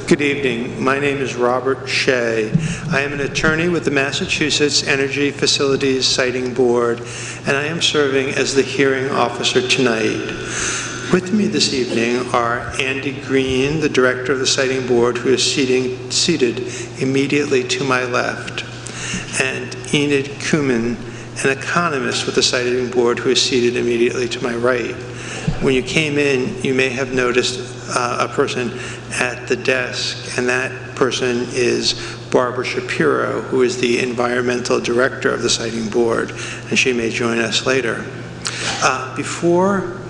Good evening. My name is Robert Shea. I am an attorney with the Massachusetts Energy Facilities Siting Board, and I am serving as the hearing officer tonight. With me this evening are Andy Green, the director of the Siting Board, who is seated immediately to my left, and Enid Kuman, an economist with the Siting Board, who is seated immediately to my right. When you came in, you may have noticed a person at the desk, and that person is Barbara Shapiro, who is the environmental director of the Siting Board, and she may join us later. Before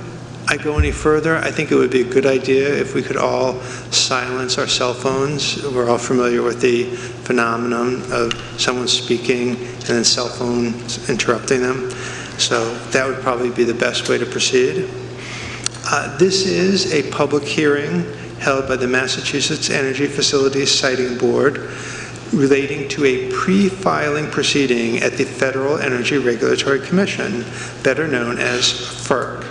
I go any further, I think it would be a good idea if we could all silence our cell phones. We're all familiar with the phenomenon of someone speaking and then cell phones interrupting them. So that would probably be the best way to proceed. This is a public hearing held by the Massachusetts Energy Facilities Siting Board relating to a pre-filing proceeding at the Federal Energy Regulatory Commission, better known as FERC.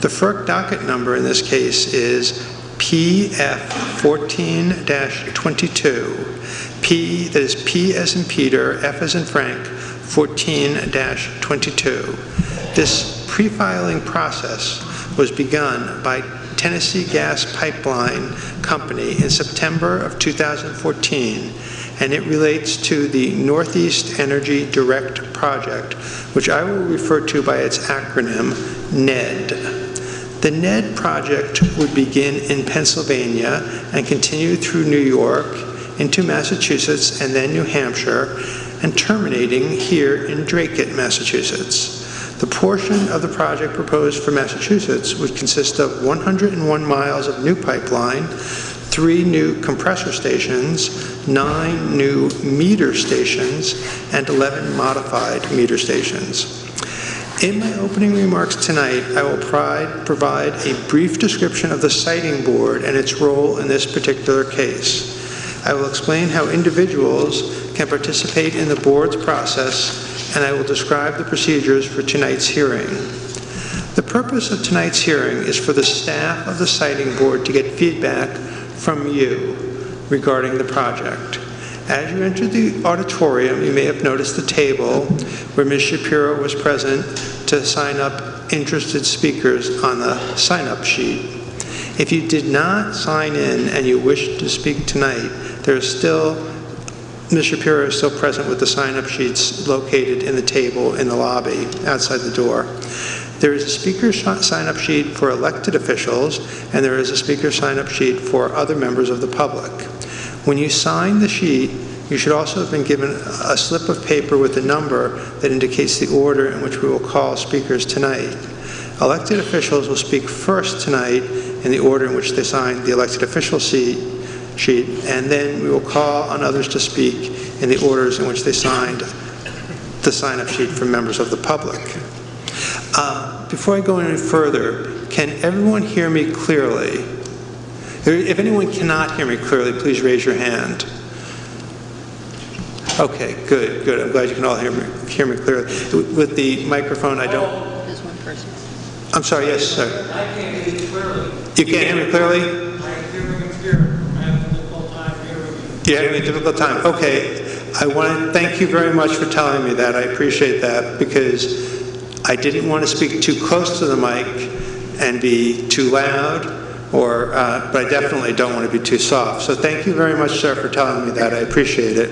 The FERC docket number in this case is PF 14-22. P, that is P as in Peter, F as in Frank, 14-22. This pre-filing process was begun by Tennessee Gas Pipeline Company in September of 2014, and it relates to the Northeast Energy Direct Project, which I will refer to by its acronym, NED. The NED project would begin in Pennsylvania and continue through New York, into Massachusetts, and then New Hampshire, and terminating here in Dracut, Massachusetts. The portion of the project proposed for Massachusetts would consist of 101 miles of new pipeline, 3 new compressor stations, 9 new meter stations, and 11 modified meter stations. In my opening remarks tonight, I will provide a brief description of the Siting Board and its role in this particular case. I will explain how individuals can participate in the board's process, and I will describe the procedures for tonight's hearing. The purpose of tonight's hearing is for the staff of the Siting Board to get feedback from you regarding the project. As you enter the auditorium, you may have noticed the table where Ms. Shapiro was present to sign up interested speakers on the sign-up sheet. If you did not sign in and you wish to speak tonight, Ms. Shapiro is still present with the sign-up sheets located in the table in the lobby outside the door. There is a speaker sign-up sheet for elected officials, and there is a speaker sign-up sheet for other members of the public. When you sign the sheet, you should also have been given a slip of paper with a number that indicates the order in which we will call speakers tonight. Elected officials will speak first tonight in the order in which they signed the elected official sheet, and then we will call on others to speak in the orders in which they signed the sign-up sheet for members of the public. Before I go any further, can everyone hear me clearly? If anyone cannot hear me clearly, please raise your hand. Okay, good. I'm glad you can all hear me clearly. With the microphone, I don't... There's one person. I'm sorry, yes, sir. I can't hear you clearly. You can't hear me clearly? I'm hearing it here. I have a difficult time hearing you. You're having a difficult time. Okay. I want to thank you very much for telling me that. I appreciate that, because I didn't want to speak too close to the mic and be too loud, but I definitely don't want to be too soft. So thank you very much, sir, for telling me that. I appreciate it.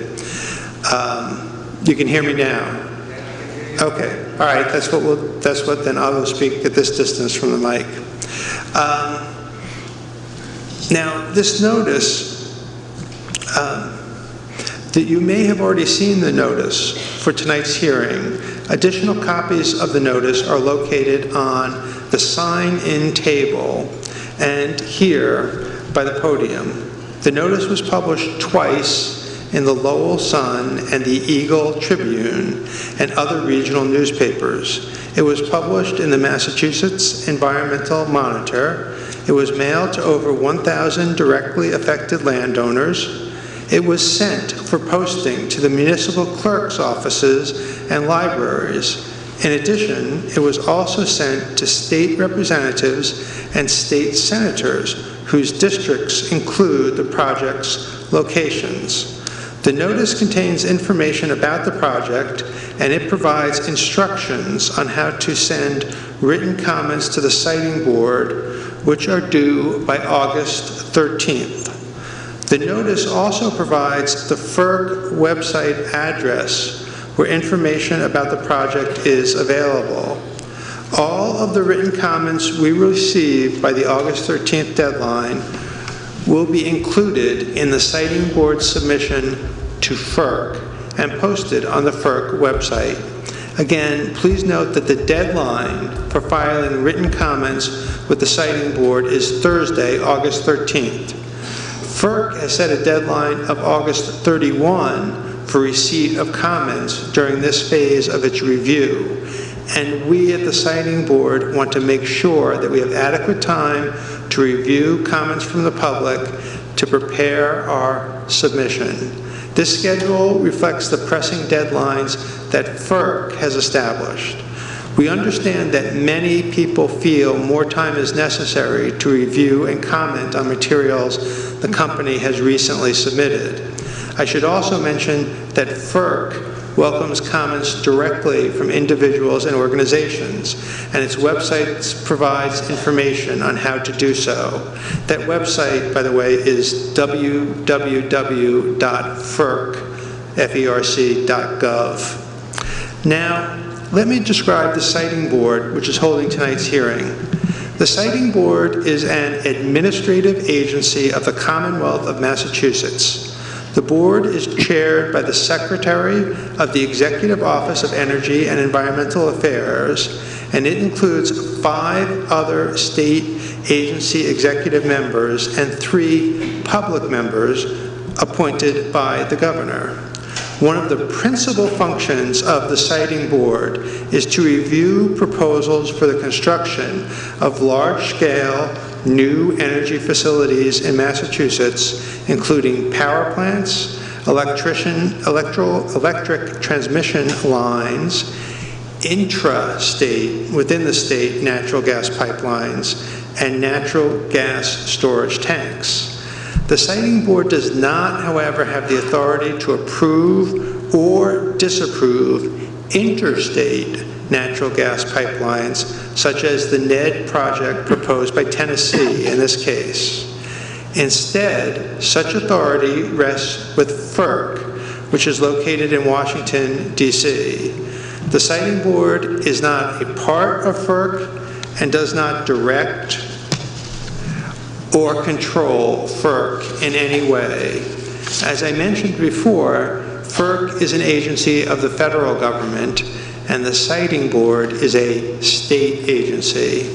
You can hear me now. Okay. All right. That's what then I will speak at this distance from the mic. Now, this notice, that you may have already seen the notice for tonight's hearing. Additional copies of the notice are located on the sign-in table and here by the podium. The notice was published twice in the Lowell Sun and the Eagle Tribune and other regional newspapers. It was published in the Massachusetts Environmental Monitor. It was mailed to over 1,000 directly affected landowners. It was sent for posting to the municipal clerk's offices and libraries. In addition, it was also sent to state representatives and state senators whose districts include the project's locations. The notice contains information about the project, and it provides instructions on how to send written comments to the Siting Board, which are due by August 13th. The notice also provides the FERC website address where information about the project is available. All of the written comments we received by the August 13th deadline will be included in the Siting Board submission to FERC and posted on the FERC website. Again, please note that the deadline for filing written comments with the Siting Board is Thursday, August 13th. FERC has set a deadline of August 31 for receipt of comments during this phase of its review, and we at the Siting Board want to make sure that we have adequate time to review comments from the public to prepare our submission. This schedule reflects the pressing deadlines that FERC has established. We understand that many people feel more time is necessary to review and comment on materials the company has recently submitted. I should also mention that FERC welcomes comments directly from individuals and organizations, and its website provides information on how to do so. That website, by the way, is www.ferc.gov. Now, let me describe the Siting Board, which is holding tonight's hearing. The Siting Board is an administrative agency of the Commonwealth of Massachusetts. The board is chaired by the Secretary of the Executive Office of Energy and Environmental Affairs, and it includes 5 other state agency executive members and 3 public members appointed by the governor. One of the principal functions of the Siting Board is to review proposals for the construction of large-scale new energy facilities in Massachusetts, including power plants, electric transmission lines, intra-state, within the state, natural gas pipelines, and natural gas storage tanks. The Siting Board does not, however, have the authority to approve or disapprove interstate natural gas pipelines, such as the NED project proposed by Tennessee in this case. Instead, such authority rests with FERC, which is located in Washington, D.C. The Siting Board is not a part of FERC and does not direct or control FERC in any way. As I mentioned before, FERC is an agency of the federal government, and the Siting Board is a state agency.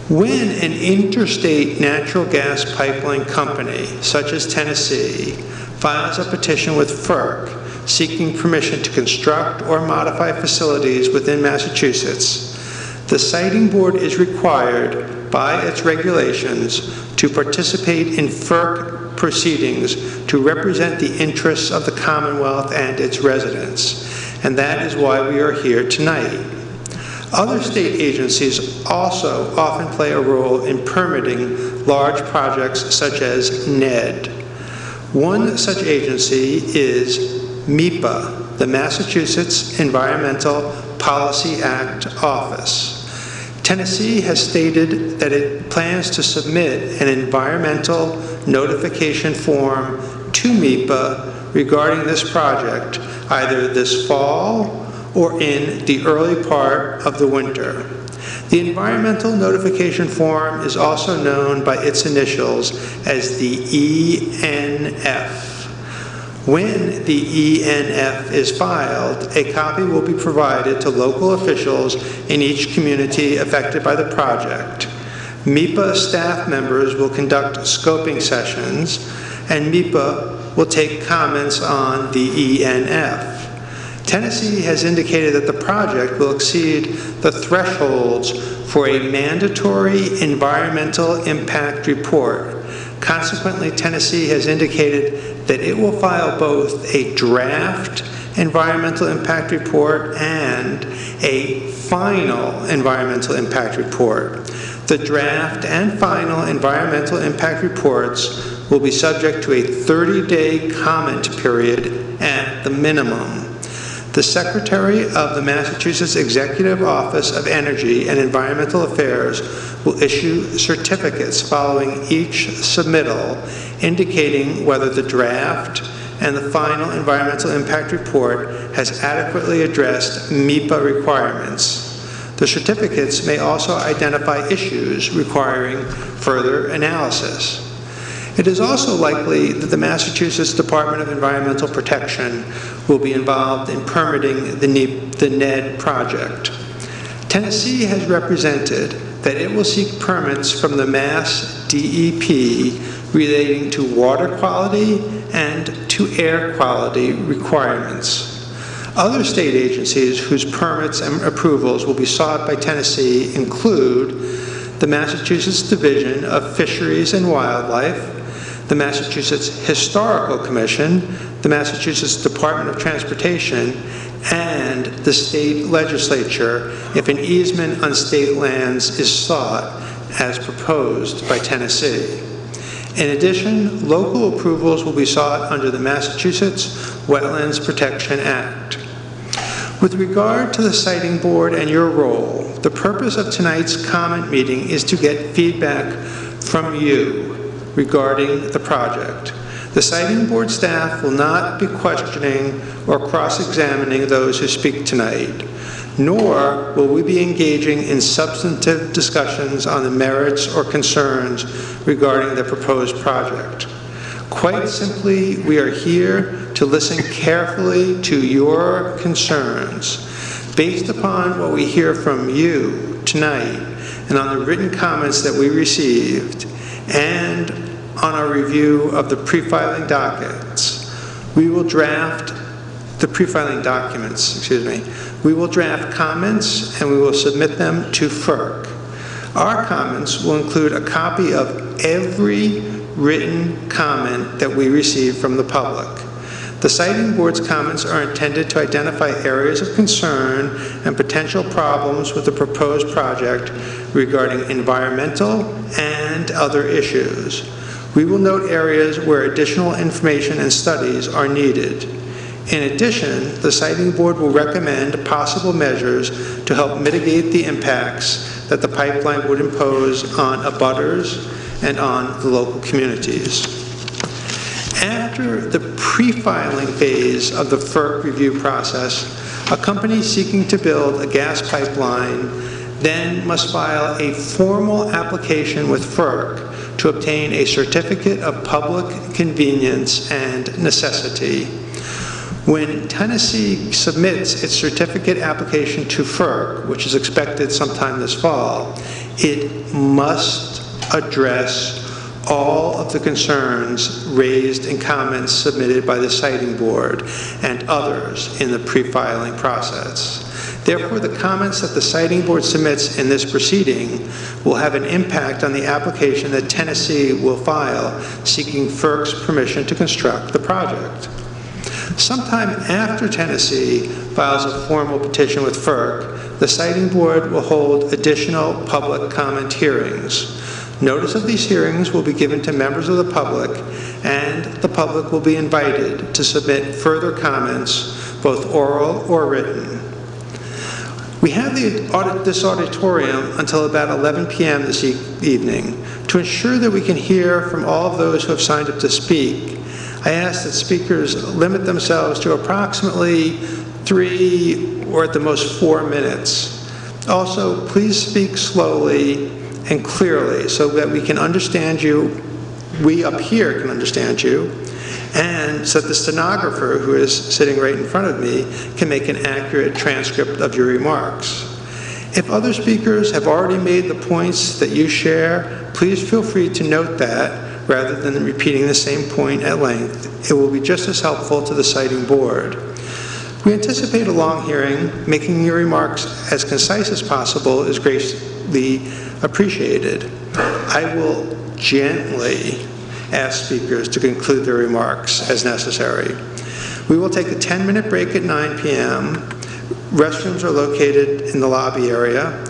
When an interstate natural gas pipeline company, such as Tennessee, files a petition with FERC seeking permission to construct or modify facilities within Massachusetts, the Siting Board is required by its regulations to participate in FERC proceedings to represent the interests of the Commonwealth and its residents. And that is why we are here tonight. Other state agencies also often play a role in permitting large projects such as NED. One such agency is MEPA, the Massachusetts Environmental Policy Act Office. Tennessee has stated that it plans to submit an environmental notification form to MEPA regarding this project either this fall or in the early part of the winter. The environmental notification form is also known by its initials as the ENF. When the ENF is filed, a copy will be provided to local officials in each community affected by the project. MEPA staff members will conduct scoping sessions, and MEPA will take comments on the ENF. Tennessee has indicated that the project will exceed the thresholds for a mandatory environmental impact report. Consequently, Tennessee has indicated that it will file both a draft environmental impact report and a final environmental impact report. The draft and final environmental impact reports will be subject to a 30-day comment period at the minimum. The Secretary of the Massachusetts Executive Office of Energy and Environmental Affairs will issue certificates following each submittal indicating whether the draft and the final environmental impact report has adequately addressed MEPA requirements. The certificates may also identify issues requiring further analysis. It is also likely that the Massachusetts Department of Environmental Protection will be involved in permitting the NED project. Tennessee has represented that it will seek permits from the Mass DEP relating to water quality and to air quality requirements. Other state agencies whose permits and approvals will be sought by Tennessee include the Massachusetts Division of Fisheries and Wildlife, the Massachusetts Historical Commission, the Massachusetts Department of Transportation, and the state legislature if an easement on state lands is sought as proposed by Tennessee. In addition, local approvals will be sought under the Massachusetts Wetlands Protection Act. With regard to the Siting Board and your role, the purpose of tonight's comment meeting is to get feedback from you regarding the project. The Siting Board staff will not be questioning or cross-examining those who speak tonight, nor will we be engaging in substantive discussions on the merits or concerns regarding the proposed project. Quite simply, we are here to listen carefully to your concerns. Based upon what we hear from you tonight and on the written comments that we received and on our review of the pre-filing dockets, we will draft the pre-filing documents, excuse me. We will draft comments and we will submit them to FERC. Our comments will include a copy of every written comment that we receive from the public. The Siting Board's comments are intended to identify areas of concern and potential problems with the proposed project regarding environmental and other issues. We will note areas where additional information and studies are needed. In addition, the Siting Board will recommend possible measures to help mitigate the impacts that the pipeline would impose on abutters and on the local communities. After the pre-filing phase of the FERC review process, a company seeking to build a gas pipeline then must file a formal application with FERC to obtain a certificate of public convenience and necessity. When Tennessee submits its certificate application to FERC, which is expected sometime this fall, it must address all of the concerns raised in comments submitted by the Siting Board and others in the pre-filing process. Therefore, the comments that the Siting Board submits in this proceeding will have an impact on the application that Tennessee will file seeking FERC's permission to construct the project. Sometime after Tennessee files a formal petition with FERC, the Siting Board will hold additional public comment hearings. Notice of these hearings will be given to members of the public, and the public will be invited to submit further comments, both oral or written. We have this auditorium until about 11 p.m. this evening. To ensure that we can hear from all of those who have signed up to speak, I ask that speakers limit themselves to approximately 3 or at the most 4 minutes. Also, please speak slowly and clearly so that we can understand you, we up here can understand you, and so that the stenographer who is sitting right in front of me can make an accurate transcript of your remarks. If other speakers have already made the points that you share, please feel free to note that rather than repeating the same point at length. It will be just as helpful to the Siting Board. We anticipate a long hearing. Making your remarks as concise as possible is greatly appreciated. I will gently ask speakers to conclude their remarks as necessary. We will take a 10-minute break at 9 p.m. Restrooms are located in the lobby area.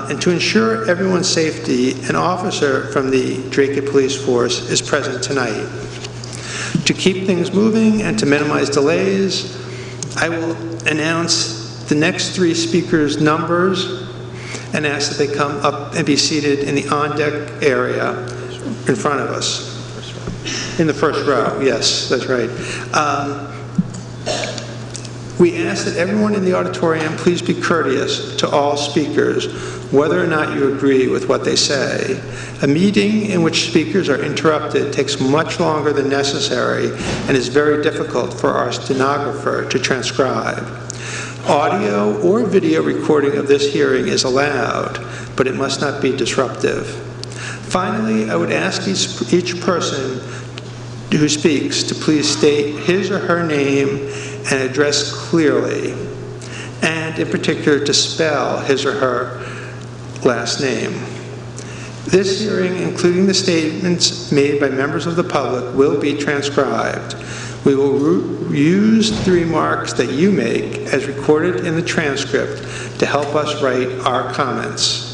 And to ensure everyone's safety, an officer from the Drake Police Force is present tonight. To keep things moving and to minimize delays, I will announce the next 3 speakers' numbers and ask that they come up and be seated in the on-deck area in front of us. In the first row, yes, that's right. We ask that everyone in the auditorium please be courteous to all speakers, whether or not you agree with what they say. A meeting in which speakers are interrupted takes much longer than necessary and is very difficult for our stenographer to transcribe. Audio or video recording of this hearing is allowed, but it must not be disruptive. Finally, I would ask each person who speaks to please state his or her name and address clearly, and in particular to spell his or her last name. This hearing, including the statements made by members of the public, will be transcribed. We will use the remarks that you make as recorded in the transcript to help us write our comments.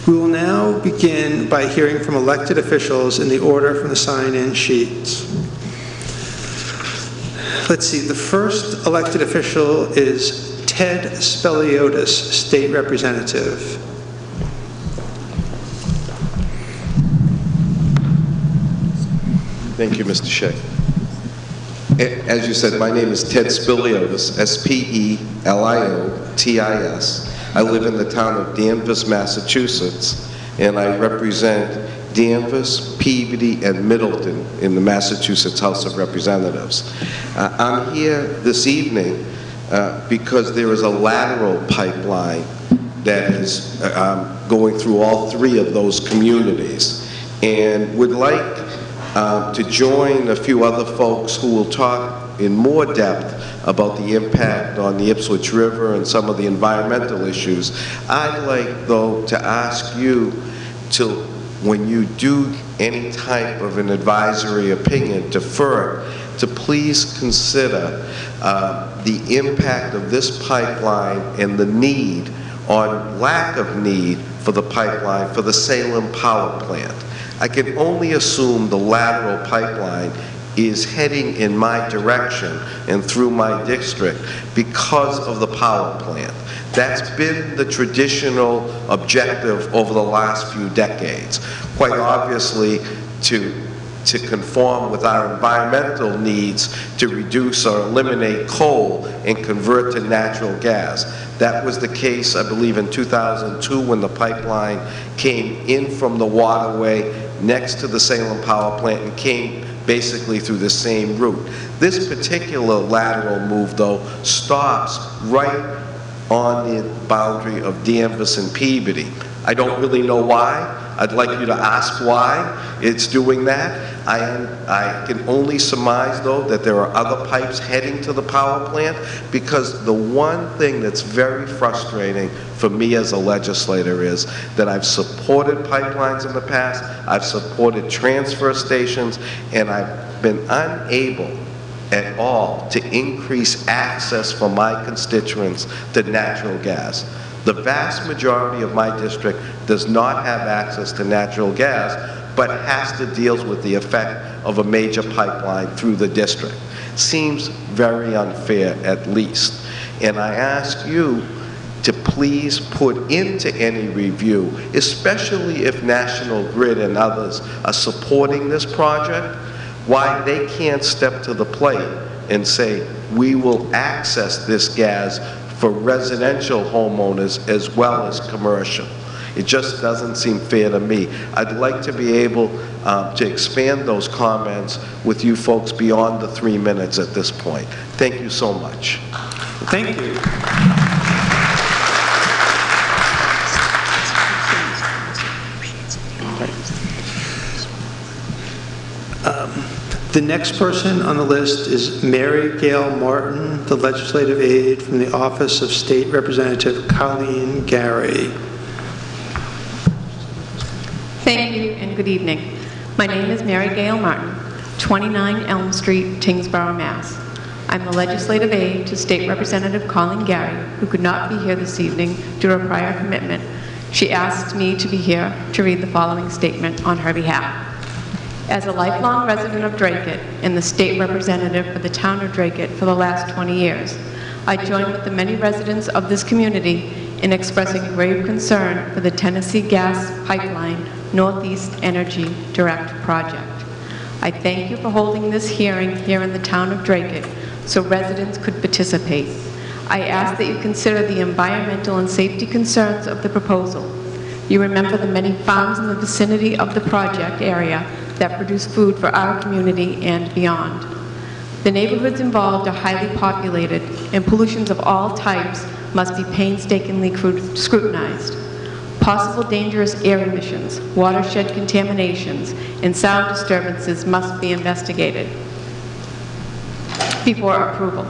We will now begin by hearing from elected officials in the order from the sign-in sheets. Let's see, the first elected official is Ted Speliotis, State Representative. Thank you, Mr. Shea. As you said, my name is Ted Speliotis, S-P-E-L-I-O-T-I-S. I live in the town of Danvers, Massachusetts, and I represent Danvers, Peabody, and Middleton in the Massachusetts House of Representatives. I'm here this evening because there is a lateral pipeline that is going through all 3 of those communities, and would like to join a few other folks who will talk in more depth about the impact on the Ipswich River and some of the environmental issues. I'd like, though, to ask you to, when you do any type of an advisory opinion to FERC, to please consider the impact of this pipeline and the need or lack of need for the pipeline for the Salem power plant. I can only assume the lateral pipeline is heading in my direction and through my district because of the power plant. That's been the traditional objective over the last few decades. Quite obviously, to conform with our environmental needs to reduce or eliminate coal and convert to natural gas. That was the case, I believe, in 2002 when the pipeline came in from the waterway next to the Salem power plant and came basically through the same route. This particular lateral move, though, stops right on the boundary of Danvers and Peabody. I don't really know why. I'd like you to ask why it's doing that. I can only surmise, though, that there are other pipes heading to the power plant, because the one thing that's very frustrating for me as a legislator is that I've supported pipelines in the past, I've supported transfer stations, and I've been unable at all to increase access for my constituents to natural gas. The vast majority of my district does not have access to natural gas, but has to deal with the effect of a major pipeline through the district. Seems very unfair, at least. And I ask you to please put into any review, especially if National Grid and others are supporting this project, why they can't step to the plate and say, we will access this gas for residential homeowners as well as commercial. It just doesn't seem fair to me. I'd like to be able to expand those comments with you folks beyond the 3 minutes at this point. Thank you so much. Thank you. The next person on the list is Mary Gail Martin, the legislative aide from the Office of State Representative Colleen Gary. Thank you and good evening. My name is Mary Gail Martin, 29 Elm Street, Tingsboro, Mass. I'm the legislative aide to State Representative Colleen Gary, who could not be here this evening due to a prior commitment. She asked me to be here to read the following statement on her behalf. As a lifelong resident of Dracut and the state representative for the town of Dracut for the last 20 years, I join with the many residents of this community in expressing grave concern for the Tennessee Gas Pipeline Northeast Energy Direct project. I thank you for holding this hearing here in the town of Dracut so residents could participate. I ask that you consider the environmental and safety concerns of the proposal. You remember the many farms in the vicinity of the project area that produce food for our community and beyond. The neighborhoods involved are highly populated, and pollutions of all types must be painstakingly scrutinized. Possible dangerous air emissions, watershed contaminations, and sound disturbances must be investigated before approval.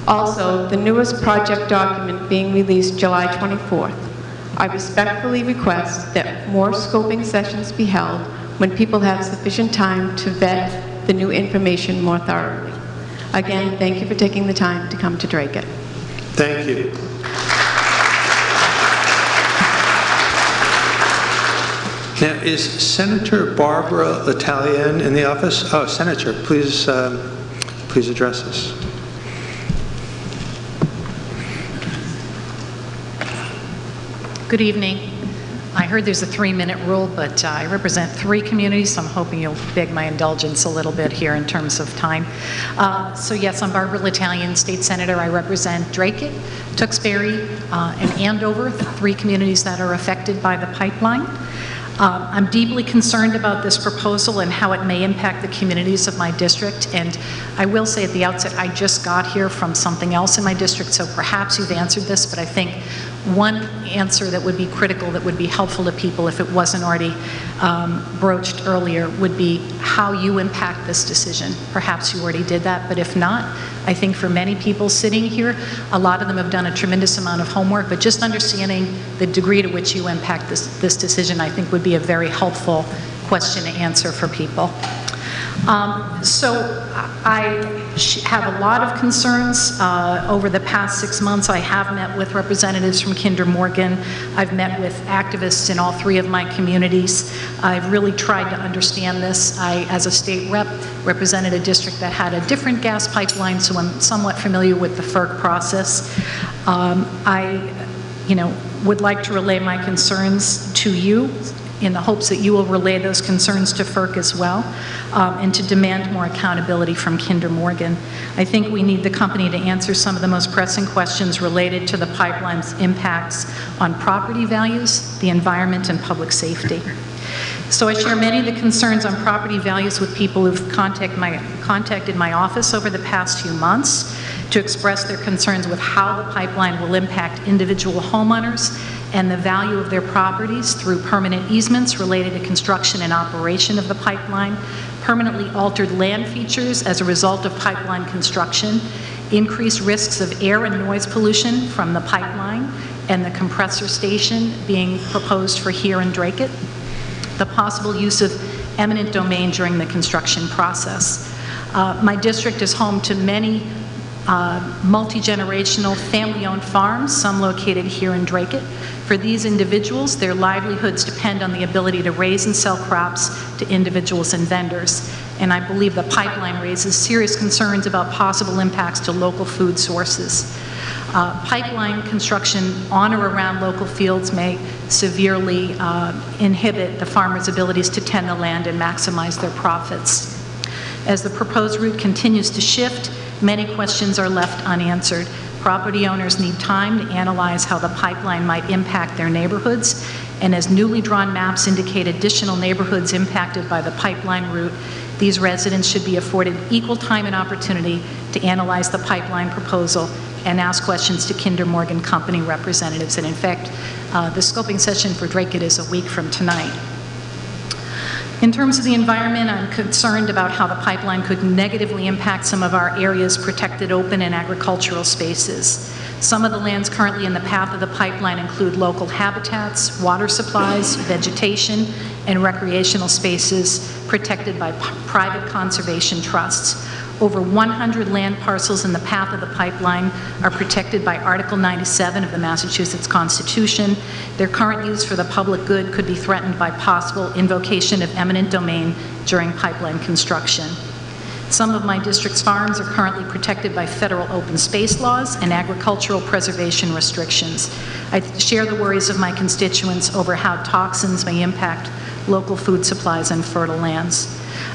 Also, the newest project document being released July 24th, I respectfully request that more scoping sessions be held when people have sufficient time to vet the new information more thoroughly. Again, thank you for taking the time to come to Dracut. Thank you. Now, is Senator Barbara L'Italienne in the office? Oh, Senator, please, please address us. Good evening. I heard there's a 3-minute rule, but I represent 3 communities, so I'm hoping you'll beg my indulgence a little bit here in terms of time. So yes, I'm Barbara L'Italienne, State Senator. I represent Dracut, Tewksbury, and Andover, 3 communities that are affected by the pipeline. I'm deeply concerned about this proposal and how it may impact the communities of my district. And I will say at the outset, I just got here from something else in my district, so perhaps you've answered this, but I think one answer that would be critical, that would be helpful to people if it wasn't already broached earlier, would be how you impact this decision. Perhaps you already did that, but if not, I think for many people sitting here, a lot of them have done a tremendous amount of homework, but just understanding the degree to which you impact this decision, I think would be a very helpful question to answer for people. So I have a lot of concerns. Over the past 6 months, I have met with representatives from Kinder Morgan. I've met with activists in all 3 of my communities. I've really tried to understand this. I, as a state rep, represented a district that had a different gas pipeline, so I'm somewhat familiar with the FERC process. I, would like to relay my concerns to you in the hopes that you will relay those concerns to FERC as well, and to demand more accountability from Kinder Morgan. I think we need the company to answer some of the most pressing questions related to the pipeline's impacts on property values, the environment, and public safety. So I share many of the concerns on property values with people who've contacted my office over the past few months to express their concerns with how the pipeline will impact individual homeowners and the value of their properties through permanent easements related to construction and operation of the pipeline, permanently altered land features as a result of pipeline construction, increased risks of air and noise pollution from the pipeline and the compressor station being proposed for here in Dracut, the possible use of eminent domain during the construction process. My district is home to many multi-generational family-owned farms, some located here in Dracut. For these individuals, their livelihoods depend on the ability to raise and sell crops to individuals and vendors. And I believe the pipeline raises serious concerns about possible impacts to local food sources. Pipeline construction on or around local fields may severely inhibit the farmers' abilities to tend the land and maximize their profits. As the proposed route continues to shift, many questions are left unanswered. Property owners need time to analyze how the pipeline might impact their neighborhoods, and as newly drawn maps indicate additional neighborhoods impacted by the pipeline route, these residents should be afforded equal time and opportunity to analyze the pipeline proposal and ask questions to Kinder Morgan company representatives. And in fact, the scoping session for Dracut is a week from tonight. In terms of the environment, I'm concerned about how the pipeline could negatively impact some of our area's protected open and agricultural spaces. Some of the lands currently in the path of the pipeline include local habitats, water supplies, vegetation, and recreational spaces protected by private conservation trusts. Over 100 land parcels in the path of the pipeline are protected by Article 97 of the Massachusetts Constitution. Their current use for the public good could be threatened by possible invocation of eminent domain during pipeline construction. Some of my district's farms are currently protected by federal open space laws and agricultural preservation restrictions. I share the worries of my constituents over how toxins may impact local food supplies and fertile lands.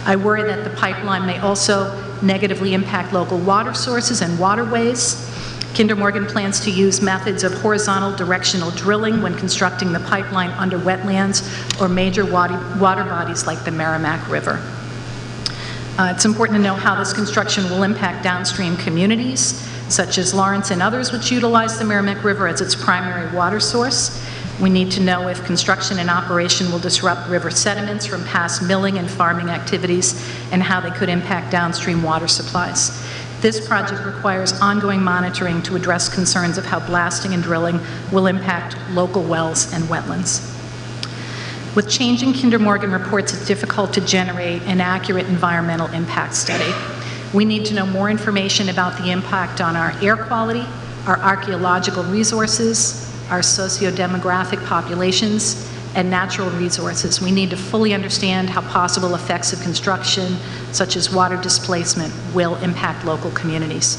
I worry that the pipeline may also negatively impact local water sources and waterways. Kinder Morgan plans to use methods of horizontal directional drilling when constructing the pipeline under wetlands or major water bodies like the Merrimack River. It's important to know how this construction will impact downstream communities, such as Lawrence and others, which utilize the Merrimack River as its primary water source. We need to know if construction and operation will disrupt river sediments from past milling and farming activities and how they could impact downstream water supplies. This project requires ongoing monitoring to address concerns of how blasting and drilling will impact local wells and wetlands. With changing Kinder Morgan reports, it's difficult to generate an accurate environmental impact study. We need to know more information about the impact on our air quality, our archaeological resources, our socio-demographic populations, and natural resources. We need to fully understand how possible effects of construction, such as water displacement, will impact local communities.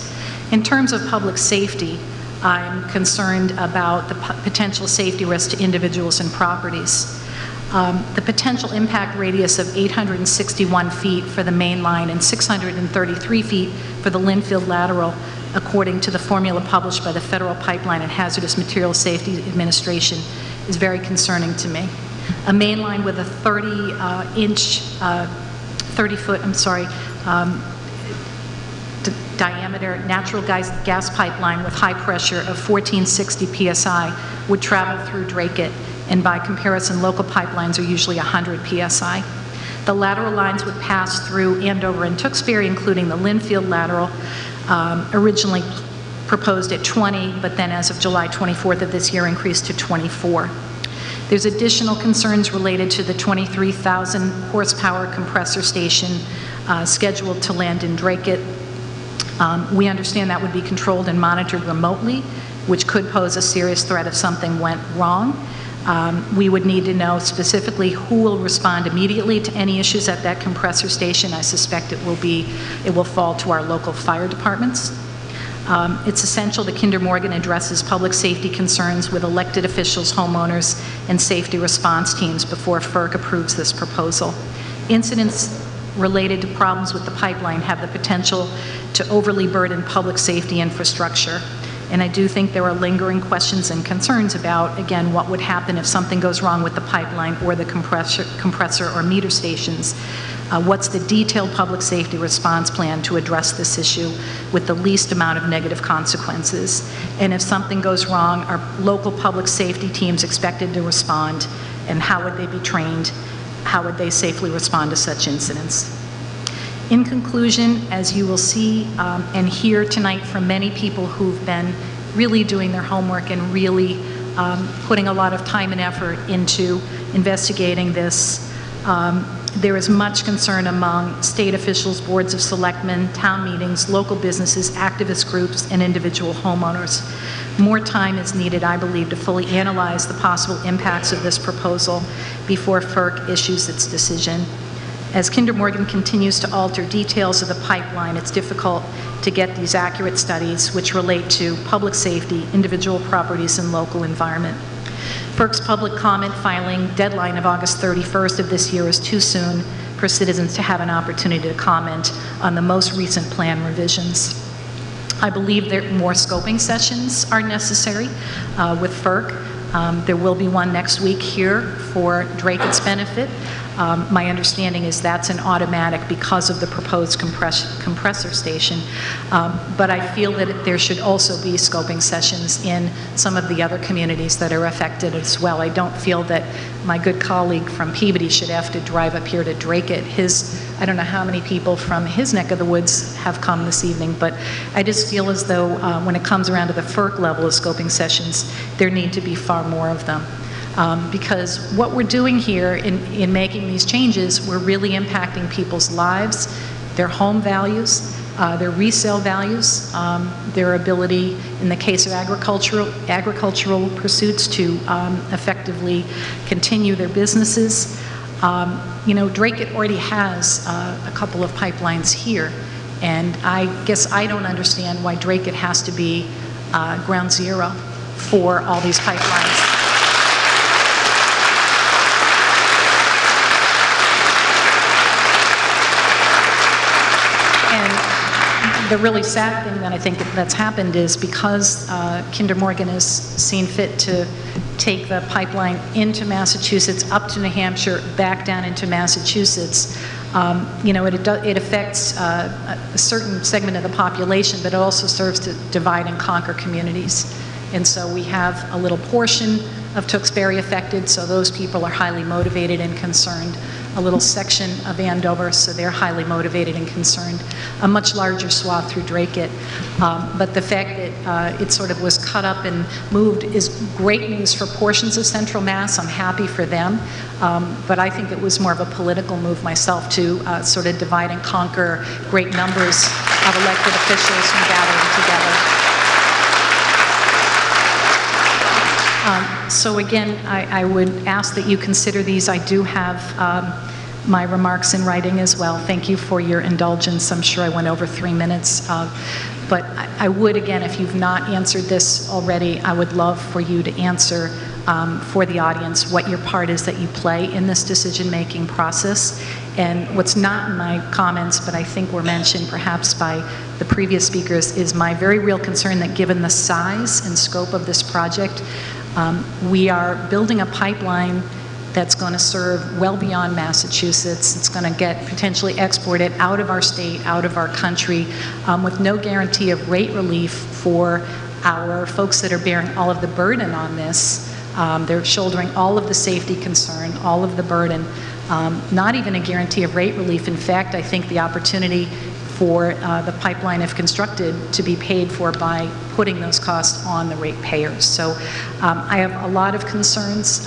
In terms of public safety, I'm concerned about the potential safety risk to individuals and properties. The potential impact radius of 861 feet for the main line and 633 feet for the Linfield lateral, according to the formula published by the Federal Pipeline and Hazardous Materials Safety Administration, is very concerning to me. A main line with a 30-foot diameter natural gas pipeline with high pressure of 1460 psi would travel through Dracut, and by comparison, local pipelines are usually 100 psi. The lateral lines would pass through Andover and Tewksbury, including the Linfield lateral, originally proposed at 20, but then as of July 24th of this year increased to 24. There's additional concerns related to the 23,000 horsepower compressor station scheduled to land in Dracut. We understand that would be controlled and monitored remotely, which could pose a serious threat if something went wrong. We would need to know specifically who will respond immediately to any issues at that compressor station. I suspect it will fall to our local fire departments. It's essential that Kinder Morgan addresses public safety concerns with elected officials, homeowners, and safety response teams before FERC approves this proposal. Incidents related to problems with the pipeline have the potential to overly burden public safety infrastructure. And I do think there are lingering questions and concerns about, again, what would happen if something goes wrong with the pipeline or the compressor or meter stations. What's the detailed public safety response plan to address this issue with the least amount of negative consequences? And if something goes wrong, are local public safety teams expected to respond? And how would they be trained? How would they safely respond to such incidents? In conclusion, as you will see and hear tonight from many people who've been really doing their homework and really putting a lot of time and effort into investigating this, there is much concern among state officials, boards of selectmen, town meetings, local businesses, activist groups, and individual homeowners. More time is needed, I believe, to fully analyze the possible impacts of this proposal before FERC issues its decision. As Kinder Morgan continues to alter details of the pipeline, it's difficult to get these accurate studies which relate to public safety, individual properties, and local environment. FERC's public comment filing deadline of August 31st of this year is too soon for citizens to have an opportunity to comment on the most recent plan revisions. I believe that more scoping sessions are necessary with FERC. There will be one next week here for Dracut's benefit. My understanding is that's an automatic because of the proposed compressor station. But I feel that there should also be scoping sessions in some of the other communities that are affected as well. I don't feel that my good colleague from Peabody should have to drive up here to Dracut. I don't know how many people from his neck of the woods have come this evening, but I just feel as though when it comes around to the FERC level of scoping sessions, there need to be far more of them. Because what we're doing here in making these changes, we're really impacting people's lives, their home values, their resale values, their ability, in the case of agricultural pursuits, to effectively continue their businesses. Drake already has a couple of pipelines here, and I guess I don't understand why Drake has to be ground zero for all these pipelines. The really sad thing that I think that's happened is because Kinder Morgan has seen fit to take the pipeline into Massachusetts, up to New Hampshire, back down into Massachusetts, it affects a certain segment of the population, but it also serves to divide and conquer communities. And so we have a little portion of Tewksbury affected, so those people are highly motivated and concerned. A little section of Andover, so they're highly motivated and concerned. A much larger swath through Drake. But the fact that it sort of was cut up and moved is great news for portions of Central Mass. I'm happy for them. But I think it was more of a political move myself to sort of divide and conquer great numbers of elected officials from gathering together. So again, I would ask that you consider these. I do have my remarks in writing as well. Thank you for your indulgence. I'm sure I went over 3 minutes. But I would, again, if you've not answered this already, I would love for you to answer for the audience what your part is that you play in this decision-making process. And what's not in my comments, but I think were mentioned perhaps by the previous speakers, is my very real concern that given the size and scope of this project, we are building a pipeline that's going to serve well beyond Massachusetts. It's going to get potentially exported out of our state, out of our country, with no guarantee of rate relief for our folks that are bearing all of the burden on this. They're shouldering all of the safety concern, all of the burden, not even a guarantee of rate relief. In fact, I think the opportunity for the pipeline, if constructed, to be paid for by putting those costs on the ratepayers. So I have a lot of concerns.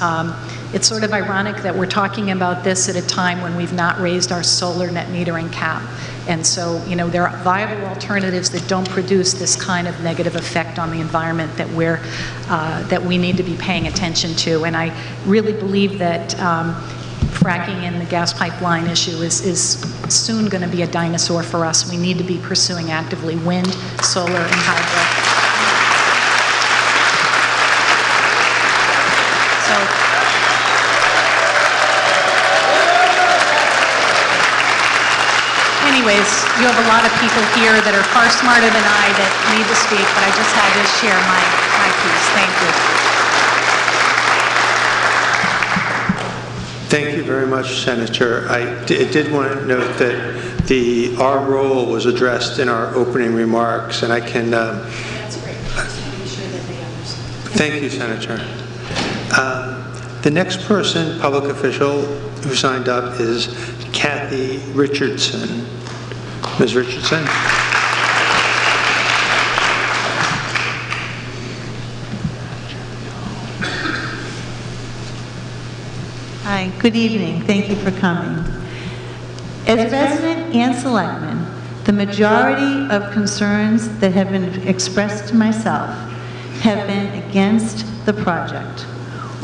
It's sort of ironic that we're talking about this at a time when we've not raised our solar net metering cap. And so, there are viable alternatives that don't produce this kind of negative effect on the environment that we need to be paying attention to. And I really believe that fracking and the gas pipeline issue is soon going to be a dinosaur for us. We need to be pursuing actively wind, solar, and hydro. Anyways, you have a lot of people here that are far smarter than I that need to speak, but I just had to share my piece. Thank you. Thank you very much, Senator. I did want to note that our role was addressed in our opening remarks, and I can... That's great. Just to be sure that they understand. Thank you, Senator. The next person, public official, who signed up is Kathy Richardson. Ms. Richardson? Hi, good evening. Thank you for coming. As resident and selectman, the majority of concerns that have been expressed to myself have been against the project,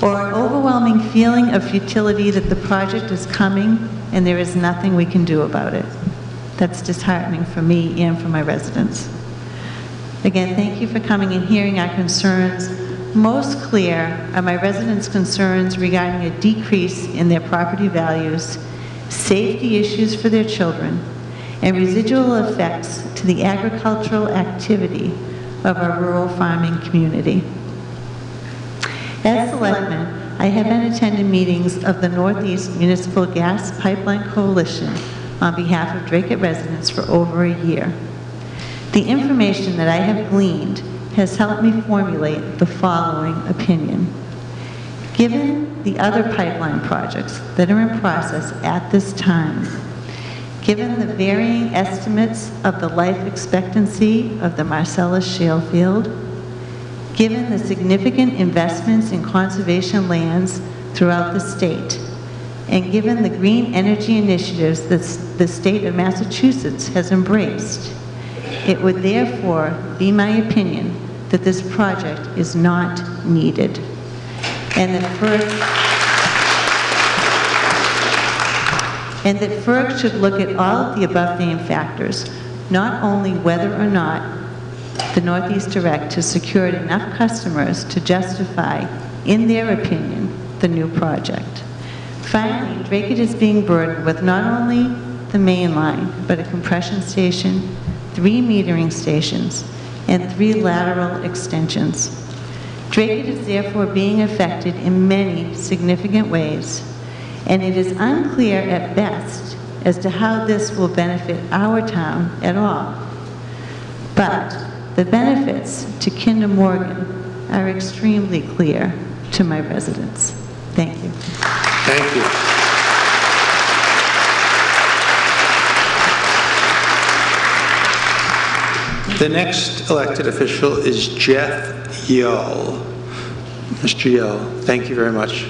or an overwhelming feeling of futility that the project is coming and there is nothing we can do about it. That's disheartening for me and for my residents. Again, thank you for coming and hearing our concerns. Most clear are my residents' concerns regarding a decrease in their property values, safety issues for their children, and residual effects to the agricultural activity of our rural farming community. As selectman, I have been attending meetings of the Northeast Municipal Gas Pipeline Coalition on behalf of Drake residents for over a year. The information that I have gleaned has helped me formulate the following opinion. Given the other pipeline projects that are in process at this time, given the varying estimates of the life expectancy of the Marcellus shale field, given the significant investments in conservation lands throughout the state, and given the green energy initiatives that the state of Massachusetts has embraced, It would therefore be my opinion that this project is not needed, and that FERC should look at all of the above-named factors, not only whether or not the Northeast Direct has secured enough customers to justify, in their opinion, the new project. Finally, Drake is being burdened with not only the main line, but a compression station, 3 metering stations, and 3 lateral extensions. Drake is therefore being affected in many significant ways, and it is unclear at best as to how this will benefit our town at all. But the benefits to Kinder Morgan are extremely clear to my residents. Thank you. Thank you. The next elected official is Jeff Yoll. Mr. Yoll, thank you very much.